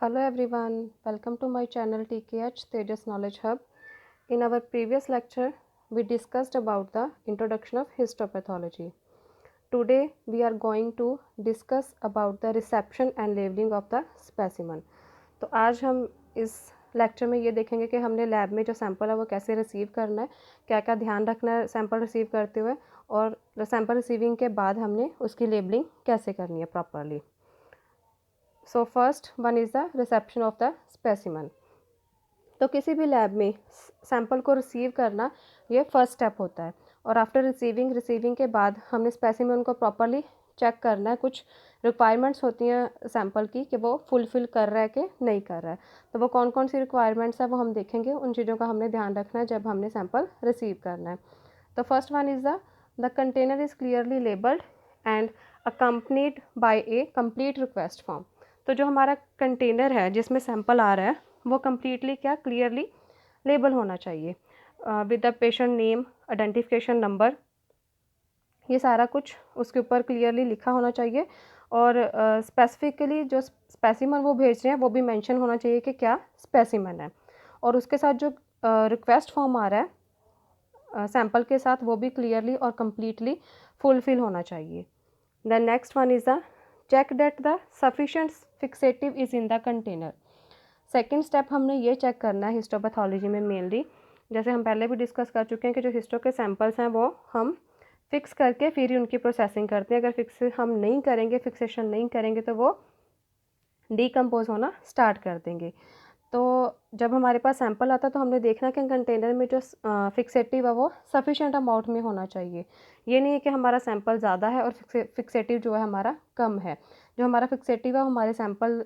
Hello everyone, welcome to my channel TKH Tejas Knowledge Hub. In our previous lecture, we discussed about the introduction of histopathology. Today, we are going to discuss about the reception and labeling of the specimen. तो आज हम इस lecture में ये देखेंगे कि हमने lab में जो सैंपल है वो कैसे रिसीव करना है, क्या क्या ध्यान रखना है सैंपल रिसीव करते हुए, और सैंपल रिसीविंग के बाद हमने उसकी लेबलिंग कैसे करनी है properly. So first one is the reception of the specimen. तो किसी भी लैब में सैंपल को रिसीव करना ये फर्स्ट स्टेप होता है, और आफ्टर रिसीविंग के बाद हमने स्पेसिमन को प्रॉपरली चेक करना है. कुछ रिक्वायरमेंट्स होती हैं सैंपल की कि वो फुलफ़िल कर रहा है कि नहीं कर रहा है. तो वो कौन कौन सी रिक्वायरमेंट्स है वो हम देखेंगे. उन चीज़ों का हमने ध्यान रखना है जब हमने सैंपल रिसीव करना है. तो first one is the container is clearly labelled and accompanied by A complete request form. तो जो हमारा कंटेनर है जिसमें सैंपल आ रहा है वो कम्प्लीटली क्या क्लियरली लेबल होना चाहिए with the patient name, identification number, ये सारा कुछ उसके ऊपर क्लियरली लिखा होना चाहिए. और स्पेसिफिकली जो स्पेसिमन वो भेज रहे हैं वो भी मेंशन होना चाहिए कि क्या स्पेसिमन है. और उसके साथ जो रिक्वेस्ट फॉर्म आ रहा है सैंपल के साथ वो भी क्लियरली और कम्प्लीटली फुलफिल होना चाहिए. The next one is the check that the sufficient fixative is in the container. Second step हमने ये चेक करना है हिस्टोपैथोलॉजी में मेनली, जैसे हम पहले भी डिस्कस कर चुके हैं कि जो हिस्टो के सैंपल्स हैं वो हम फिक्स करके फिर ही उनकी प्रोसेसिंग करते हैं. अगर फिक्स हम नहीं करेंगे, फिक्सेशन नहीं करेंगे तो वो डीकम्पोज होना स्टार्ट कर देंगे. तो जब हमारे पास सैंपल आता है तो हमने देखना कि कंटेनर में जो फिक्सेटिव है वो सफिशेंट अमाउंट में होना चाहिए. ये नहीं है कि हमारा सैंपल ज़्यादा है और फिक्सेटिव जो है हमारा कम है. जो हमारा फिक्सेटिव है हमारे सैंपल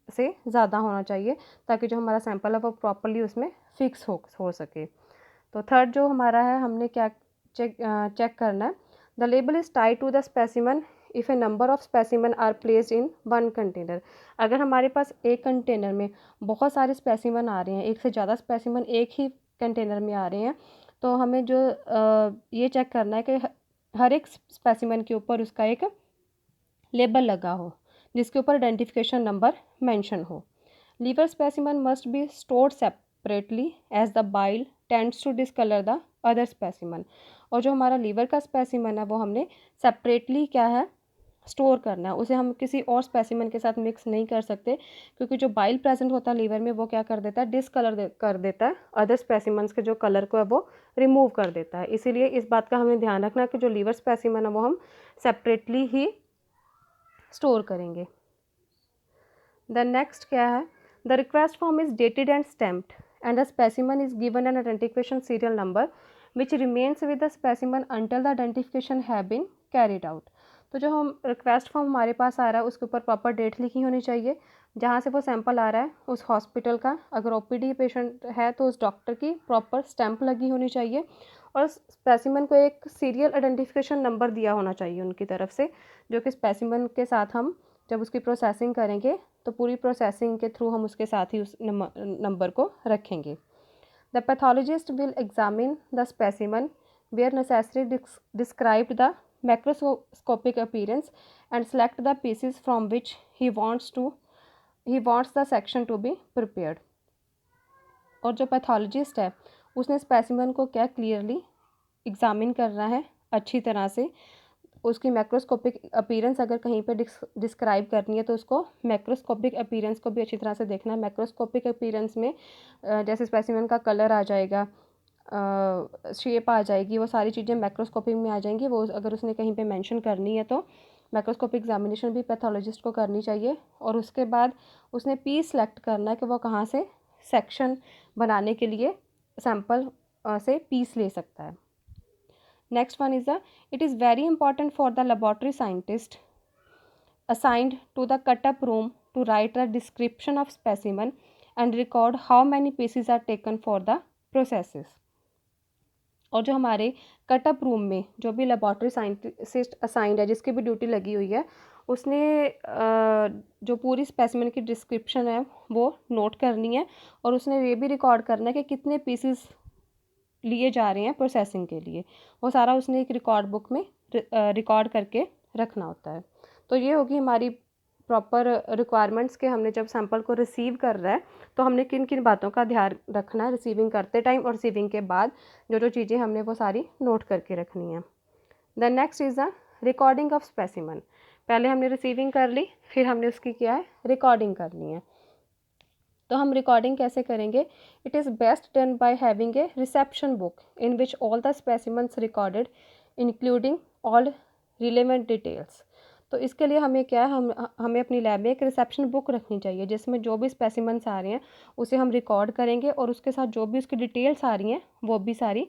से ज़्यादा होना चाहिए ताकि जो हमारा सैंपल है वो प्रॉपरली उसमें फिक्स हो सके. तो थर्ड जो हमारा है हमने क्या चेक करना है. The label is tied to the specimen if a number of specimen are placed in one container. अगर हमारे पास एक कंटेनर में बहुत सारे स्पेसिमन आ रहे हैं, एक से ज़्यादा स्पेसिमन एक ही कंटेनर में आ रहे हैं, तो हमें जो ये चेक करना है कि हर एक स्पेसिमन के ऊपर उसका एक लेबल लगा हो जिसके ऊपर आइडेंटिफिकेशन नंबर मेंशन हो. Liver specimen must be stored separately as the bile tends to discolour the other specimen. और जो हमारा लीवर का स्पेसिमन है वो हमने सेपरेटली क्या है स्टोर करना है. उसे हम किसी और स्पेसिमन के साथ मिक्स नहीं कर सकते क्योंकि जो बाइल प्रेजेंट होता है लीवर में वो क्या कर देता है डिसकलर कर देता है, अदर स्पेसिमन्स के जो कलर को है वो रिमूव कर देता है. इसीलिए इस बात का हमें ध्यान रखना है कि जो लीवर स्पेसिमन है वो हम सेपरेटली ही स्टोर करेंगे. द नेक्स्ट क्या है, the request form is dated and stamped and the specimen is given an identification serial number which remains with the specimen until the identification have been carried out. तो जो हम request form हमारे पास आ रहा है उसके ऊपर प्रॉपर डेट लिखी होनी चाहिए, जहाँ से वो सैंपल आ रहा है उस हॉस्पिटल का, अगर ओपीडी पेशेंट है तो उस डॉक्टर की प्रॉपर स्टैंप लगी होनी चाहिए, और स्पेसिमन को एक सीरियल आइडेंटिफिकेशन नंबर दिया होना चाहिए उनकी तरफ से, जो कि स्पेसिमन के साथ हम जब उसकी प्रोसेसिंग करेंगे तो पूरी प्रोसेसिंग के थ्रू हम उसके साथ ही उस नंबर को रखेंगे. The pathologist will examine the specimen where necessary describe the macroscopic appearance and select the pieces from which he wants the section to be prepared. और जो पैथोलॉजिस्ट है उसने स्पेसिमन को क्या क्लियरली एग्जामिन करना है अच्छी तरह से. उसकी मैक्रोस्कोपिक अपीयरेंस अगर कहीं पे डिस्क्राइब करनी है तो उसको मैक्रोस्कोपिक अपीयरेंस को भी अच्छी तरह से देखना है. मैक्रोस्कोपिक अपीयरेंस में जैसे स्पेसिमेन का कलर आ जाएगा, शेप आ जाएगी, वो सारी चीज़ें मैक्रोस्कोपिक में आ जाएंगी. वो अगर उसने कहीं पे मेंशन करनी है तो मैक्रोस्कोपिक एग्जामिनेशन भी पैथोलॉजिस्ट को करनी चाहिए. और उसके बाद उसने पीस सेलेक्ट करना है कि वो कहाँ से सेक्शन बनाने के लिए सैंपल से पीस ले सकता है. Next one is it is very important for the laboratory scientist assigned to the cut-up room to write a description of specimen and record how many pieces are taken for the processes. और जो हमारे cut up room में जो भी laboratory scientist assigned है, जिसकी भी duty लगी हुई है, उसने जो पूरी स्पेसिमेन की डिस्क्रिप्शन है वो नोट करनी है, और उसने ये भी रिकॉर्ड करना है कि कितने पीसेस लिए जा रहे हैं प्रोसेसिंग के लिए. वो सारा उसने एक रिकॉर्ड बुक में रिकॉर्ड करके रखना होता है. तो ये होगी हमारी प्रॉपर रिक्वायरमेंट्स के हमने जब सैंपल को रिसीव कर रहा है तो हमने किन किन बातों का ध्यान रखना है रिसीविंग करते टाइम और रिसीविंग के बाद जो जो चीज़ें हमने वो सारी नोट करके रखनी है। The next is the recording of specimen. पहले हमने रिसीविंग कर ली, फिर हमने उसकी क्या है रिकॉर्डिंग करनी है। तो हम रिकॉर्डिंग कैसे करेंगे? It is best done by having a reception book in which all the specimens recorded including all relevant details. तो इसके लिए हमें क्या है, हमें अपनी लैब में एक रिसेप्शन बुक रखनी चाहिए जिसमें जो भी स्पेसिमन्स आ रहे हैं उसे हम रिकॉर्ड करेंगे और उसके साथ जो भी उसकी डिटेल्स आ रही हैं वो भी सारी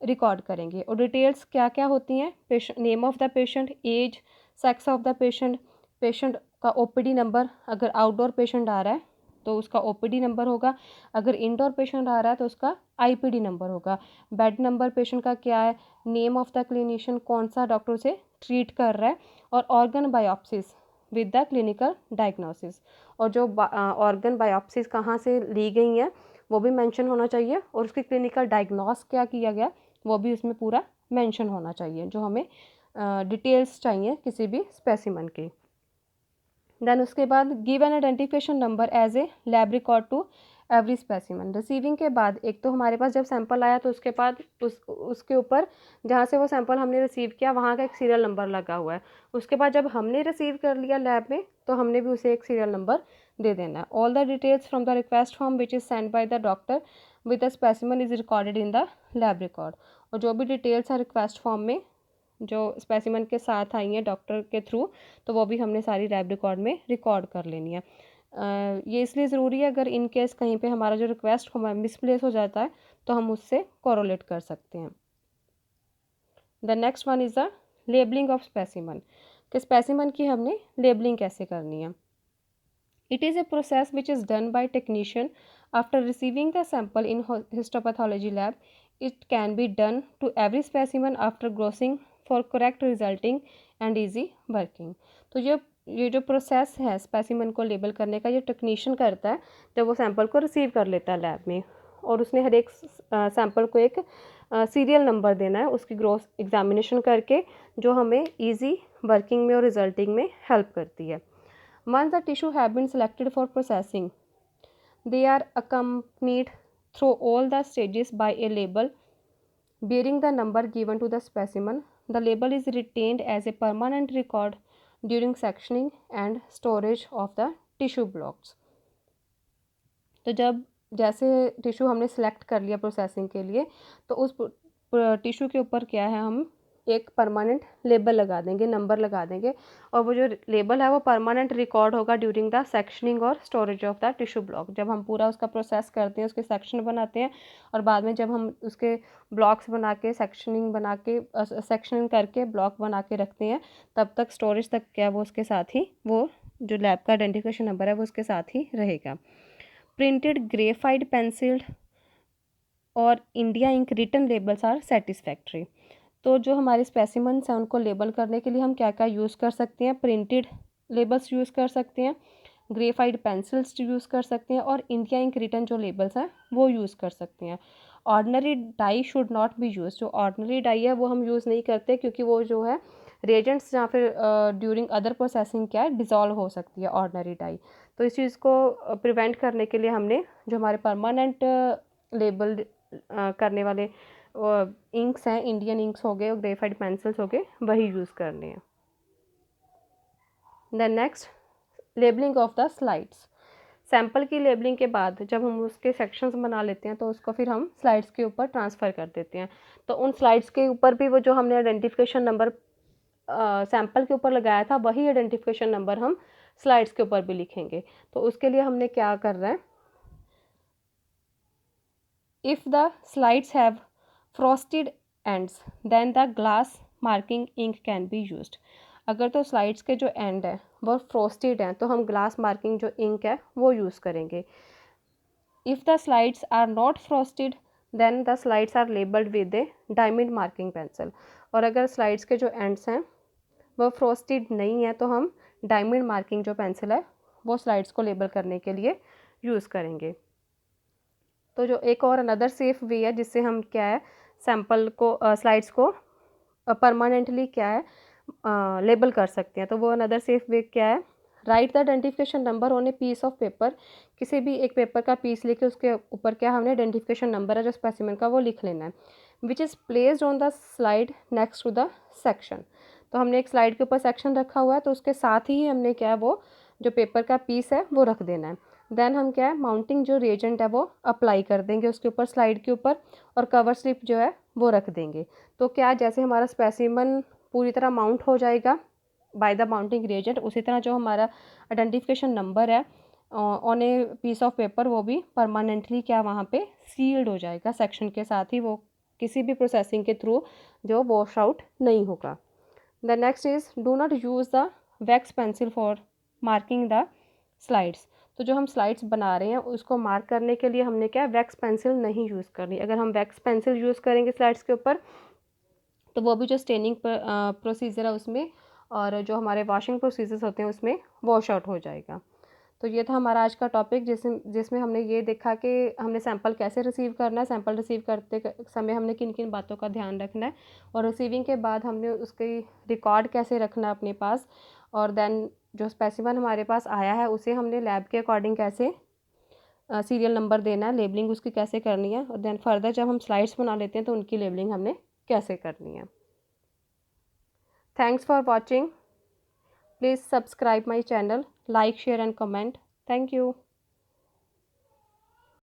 रिकॉर्ड करेंगे। और डिटेल्स क्या क्या होती हैं? Patient name of the patient, age, sex of the patient, patient का ओपीडी नंबर, अगर आउटडोर पेशेंट आ रहा है तो उसका ओपीडी नंबर होगा, अगर इंडोर पेशेंट आ रहा है तो उसका आईपीडी नंबर होगा, बेड नंबर पेशेंट का क्या है, नेम ऑफ़ द क्लिनिशियन, कौन सा डॉक्टर उसे ट्रीट कर रहा है, और organ biopsies with the clinical diagnosis. और जो ऑर्गन बायोप्सिस कहाँ से ली गई हैं वो भी मेंशन होना चाहिए और उसकी क्लिनिकल डायग्नोस क्या किया गया वो भी उसमें पूरा मेंशन होना चाहिए, जो हमें डिटेल्स चाहिए किसी भी स्पेसिमन की। देन उसके बाद give an identification number as a lab record to every specimen. Receiving के बाद एक तो हमारे पास जब सैंपल आया तो उसके बाद उसके ऊपर जहाँ से वो सैंपल हमने रिसीव किया वहाँ का एक सीरियल नंबर लगा हुआ है। उसके बाद जब हमने रिसीव कर लिया लैब में तो हमने भी उसे एक सीरियल नंबर दे देना है। All the details from the request form which is send by the doctor with the specimen is recorded in the lab record. और जो भी डिटेल्स है रिक्वेस्ट फॉर्म में जो स्पेसिमन के साथ आई हैं डॉक्टर के थ्रू तो वो भी हमने सारी लैब रिकॉर्ड में रिकॉर्ड कर लेनी है। ये इसलिए ज़रूरी है अगर इन केस कहीं पे हमारा जो रिक्वेस्ट हमारा मिसप्लेस हो जाता है तो हम उससे कोरोलेट कर सकते हैं। The next one is the labelling of specimen, कि स्पेसिमन की हमने लेबलिंग कैसे करनी है। It is a process which is done by technician after receiving the sample in histopathology lab. It can be done to every specimen after grossing for correct resulting and easy working. तो ये जो process है specimen को label करने का ये technician करता है जब वो सैंपल को रिसीव कर लेता है लैब में, और उसने हर एक सैंपल को एक सीरियल नंबर देना है उसकी ग्रोथ एग्जामिनेशन करके, जो हमें ईजी वर्किंग में और रिजल्टिंग में हेल्प करती है। Once the tissue have been selected for processing, they are accompanied through all the stages by a label bearing the number given to the specimen. The label is retained as a permanent record during sectioning and storage of the tissue blocks. तो जब जैसे tissue हमने select कर लिया processing के लिए तो उस टिश्यू के ऊपर क्या है हम एक परमानेंट लेबल लगा देंगे, नंबर लगा देंगे, और वो जो लेबल है वो परमानेंट रिकॉर्ड होगा ड्यूरिंग द सेक्शनिंग और storage of the tissue block. जब हम पूरा उसका प्रोसेस करते हैं, उसके सेक्शन बनाते हैं और बाद में जब हम उसके ब्लॉक्स बना के सेक्शनिंग करके ब्लॉक बना के रखते हैं तब तक स्टोरेज तक क्या वो उसके साथ ही वो जो लैब का आइडेंटिफिकेशन नंबर है वो उसके साथ ही रहेगा। प्रिंटेड ग्रेफाइड पेंसिल्ड और India ink written labels are satisfactory. तो जो हमारे स्पेसिमन्स हैं उनको लेबल करने के लिए हम क्या क्या यूज़ कर सकते हैं? प्रिंटेड लेबल्स यूज़ कर सकते हैं, ग्रेफाइड पेंसिल्स यूज़ कर सकते हैं, और इंडिया इंक रिटन जो लेबल्स हैं वो यूज़ कर सकते हैं। Ordinary dye should not be use. जो ऑर्डनरी डाई है वो हम यूज़ नहीं करते क्योंकि वो जो है रिएजेंट्स या फिर ड्यूरिंग अदर प्रोसेसिंग क्या है डिज़ोल्व हो सकती है ऑर्डनरी डाई। तो इस चीज़ को प्रिवेंट करने के लिए हमने जो हमारे परमानेंट लेबल करने वाले इंक्स हैं, इंडियन इंक्स हो गए और ग्रेफाइड पेंसिल्स हो गए, वही यूज़ करने हैं। Then next labelling of the slides. Sample की लेबलिंग के बाद जब हम उसके सेक्शंस बना लेते हैं तो उसको फिर हम स्लाइड्स के ऊपर ट्रांसफ़र कर देते हैं। तो उन स्लाइड्स के ऊपर भी वो जो हमने आइडेंटिफिकेशन नंबर सैंपल के ऊपर लगाया था वही आइडेंटिफिकेशन नंबर हम स्लाइड्स के ऊपर भी लिखेंगे। तो उसके लिए हमने क्या कर रहे हैं, if the slides have frosted ends then the glass marking ink can be used. अगर तो स्लाइड्स के जो एंड है वो फ्रॉस्टेड हैं तो हम ग्लास मार्किंग जो इंक है वो यूज़ करेंगे। If the slides are not frosted then the slides are labelled with a diamond marking pencil. और अगर स्लाइड्स के जो एंड्स हैं वो फ्रॉस्टेड नहीं है तो हम डायमंड मार्किंग जो पेंसिल है वो स्लाइड्स को लेबल करने के लिए यूज़ करेंगे। तो जो एक और अनदर सेफ वे है जिससे हम क्या है सैंपल को स्लाइड्स को परमानेंटली क्या है लेबल कर सकते हैं, तो वो अनदर सेफ वे क्या है, write the identification number on a piece of paper, किसी भी एक पेपर का पीस लेके उसके ऊपर क्या हमने आइडेंटिफिकेशन नंबर है जो स्पेसिमेन का वो लिख लेना है, which is placed on the slide next to the section. तो हमने एक स्लाइड के ऊपर सेक्शन रखा हुआ है तो उसके साथ ही हमने क्या है वो जो पेपर का पीस है वो रख देना है। देन हम क्या है माउंटिंग जो रिएजेंट है वो अप्लाई कर देंगे उसके ऊपर स्लाइड के ऊपर, और कवर स्लिप जो है वो रख देंगे। तो क्या जैसे हमारा स्पेसिमन पूरी तरह माउंट हो जाएगा बाय द माउंटिंग रिएजेंट, उसी तरह जो हमारा आइडेंटिफिकेशन नंबर है on a piece of paper वो भी परमानेंटली क्या वहाँ पे सील्ड हो जाएगा सेक्शन के साथ ही, वो किसी भी प्रोसेसिंग के थ्रू जो वॉश आउट नहीं होगा। The next is do not use the wax pencil for marking the slides. तो जो हम स्लाइड्स बना रहे हैं उसको मार्क करने के लिए हमने क्या वैक्स पेंसिल नहीं यूज़ करनी। अगर हम वैक्स पेंसिल यूज़ करेंगे स्लाइड्स के ऊपर तो वो भी जो स्टेनिंग प्रोसीजर है उसमें और जो हमारे वॉशिंग प्रोसीजर्स होते हैं उसमें वॉश आउट हो जाएगा। तो ये था हमारा आज का टॉपिक जिसमें हमने ये देखा कि हमने सैंपल कैसे रिसीव करना है, सैंपल रिसीव करते समय हमने किन किन बातों का ध्यान रखना है, और रिसीविंग के बाद हमने उसकी रिकॉर्ड कैसे रखना है अपने पास, और देन जो स्पेसिमन हमारे पास आया है उसे हमने लैब के अकॉर्डिंग कैसे सीरियल नंबर देना है, लेबलिंग उसकी कैसे करनी है, और देन फर्दर जब हम स्लाइड्स बना लेते हैं तो उनकी लेबलिंग हमने कैसे करनी है। Thanks for watching. Please subscribe my channel, like, share and comment. Thank you.